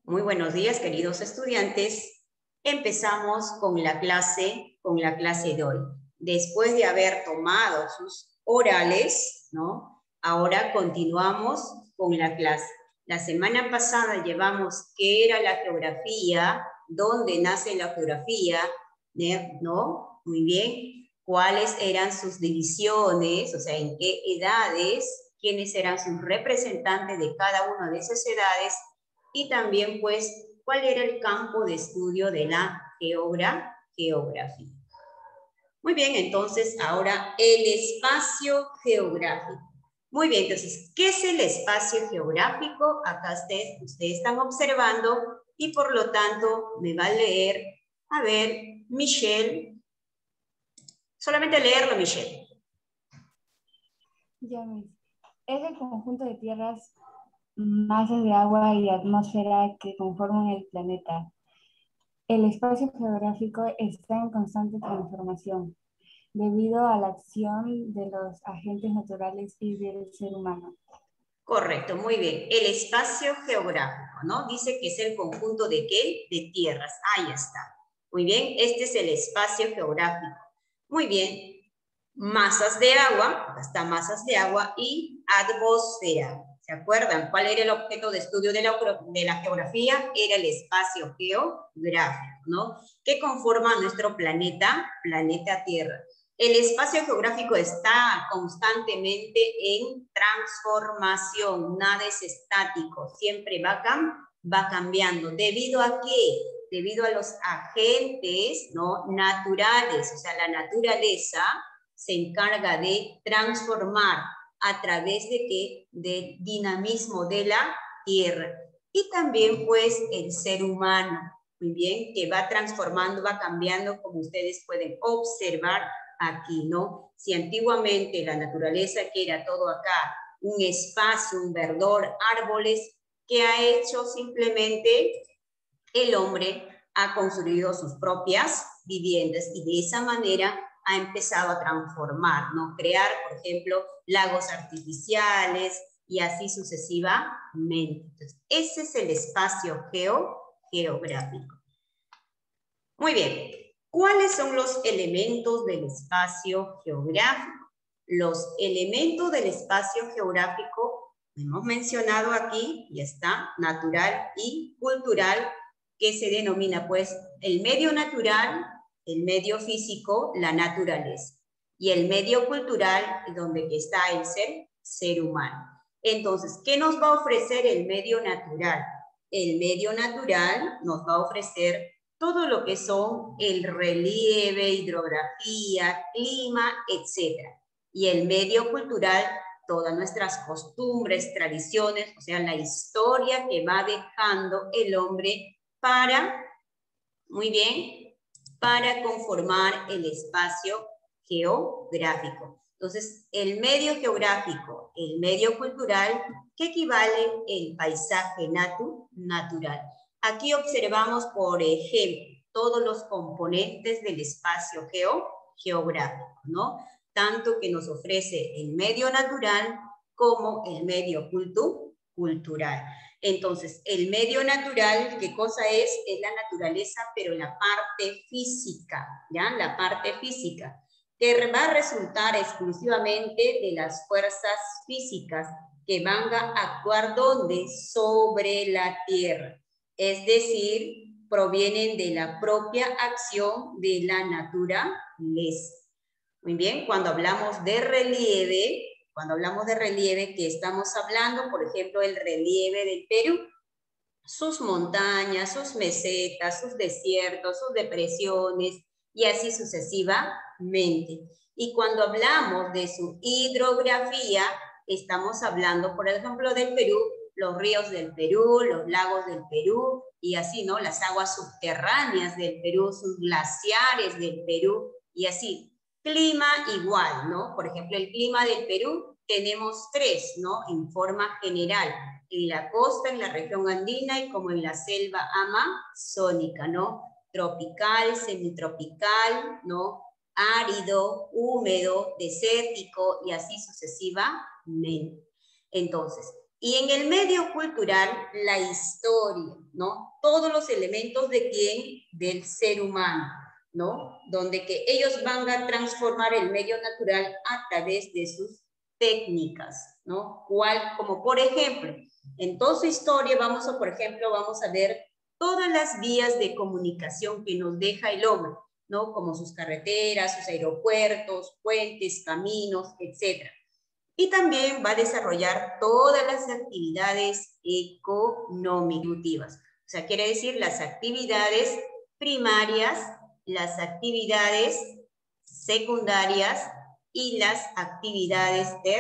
Muy buenos días, queridos estudiantes. Empezamos con la clase de hoy. Después de haber tomado sus orales, ¿no? Ahora continuamos con la clase. La semana pasada llevamos qué era la geografía, dónde nace la geografía, ¿no? Muy bien. Cuáles eran sus divisiones, o sea, en qué edades, quiénes eran sus representantes de cada una de esas edades, y también, pues, cuál era el campo de estudio de la geografía. Muy bien, entonces, ahora el espacio geográfico. Muy bien, entonces, ¿qué es el espacio geográfico? Acá ustedes están observando y por lo tanto me va a leer, a ver, Michelle. Solamente leerlo, Michelle. Ya, Miss. Es el conjunto de tierras, masas de agua y atmósfera que conforman el planeta. El espacio geográfico está en constante transformación debido a la acción de los agentes naturales y del ser humano. Correcto, muy bien. El espacio geográfico, ¿no? Dice que es el conjunto de ¿qué? De tierras. Ahí está. Muy bien, este es el espacio geográfico. Muy bien. Masas de agua, acá está masas de agua, y atmósfera. ¿Se acuerdan? ¿Cuál era el objeto de estudio de la geografía? Era el espacio geográfico, ¿no? Que conforma nuestro planeta Tierra. El espacio geográfico está constantemente en transformación, nada es estático, siempre va cambiando. ¿Debido a qué? Debido a los agentes, ¿no? Naturales, o sea, la naturaleza se encarga de transformar a través de qué? Del dinamismo de la tierra. Y también, pues, el ser humano, muy bien, que va transformando, va cambiando, como ustedes pueden observar aquí, ¿no? Si antiguamente la naturaleza, que era todo acá, un espacio, un verdor, árboles, ¿qué ha hecho? Simplemente el hombre ha construido sus propias viviendas y de esa manera ha empezado a transformar, ¿no? Crear, por ejemplo, lagos artificiales y así sucesivamente. Entonces, ese es el espacio geográfico. Muy bien. ¿Cuáles son los elementos del espacio geográfico? Los elementos del espacio geográfico, hemos mencionado aquí, y está, natural y cultural, que se denomina, pues, el medio natural, el medio físico, la naturaleza, y el medio cultural, donde está el ser humano. Entonces, ¿qué nos va a ofrecer el medio natural? El medio natural nos va a ofrecer todo lo que son el relieve, hidrografía, clima, etc. Y el medio cultural, todas nuestras costumbres, tradiciones, o sea, la historia que va dejando el hombre para, muy bien, para conformar el espacio geográfico. Entonces, el medio geográfico, el medio cultural, que equivale el paisaje natural. Aquí observamos, por ejemplo, todos los componentes del espacio geográfico, ¿no? Tanto que nos ofrece el medio natural como el medio cultural. Entonces, el medio natural, ¿qué cosa es? Es la naturaleza, pero la parte física, ¿ya? La parte física, que va a resultar exclusivamente de las fuerzas físicas que van a actuar ¿dónde? Sobre la Tierra. Es decir, provienen de la propia acción de la naturaleza. Muy bien, cuando hablamos de relieve, ¿qué estamos hablando? Por ejemplo, el relieve del Perú, sus montañas, sus mesetas, sus desiertos, sus depresiones, y así sucesivamente. Y cuando hablamos de su hidrografía, estamos hablando, por ejemplo, del Perú, los ríos del Perú, los lagos del Perú, y así, ¿no? Las aguas subterráneas del Perú, sus glaciares del Perú, y así. Clima igual, ¿no? Por ejemplo, el clima del Perú tenemos 3, ¿no? En forma general, en la costa, en la región andina y como en la selva amazónica, ¿no? Tropical, semitropical, ¿no? Árido, húmedo, desértico y así sucesivamente. Entonces, Y en el medio cultural, la historia, ¿no? Todos los elementos de quién, del ser humano, ¿no? Donde que ellos van a transformar el medio natural a través de sus técnicas, ¿no? Como por ejemplo, en toda su historia vamos a ver todas las vías de comunicación que nos deja el hombre, ¿no? Como sus carreteras, sus aeropuertos, puentes, caminos, etc. Y también va a desarrollar todas las actividades económicas. O sea, quiere decir las actividades primarias, las actividades secundarias y las actividades terciarias.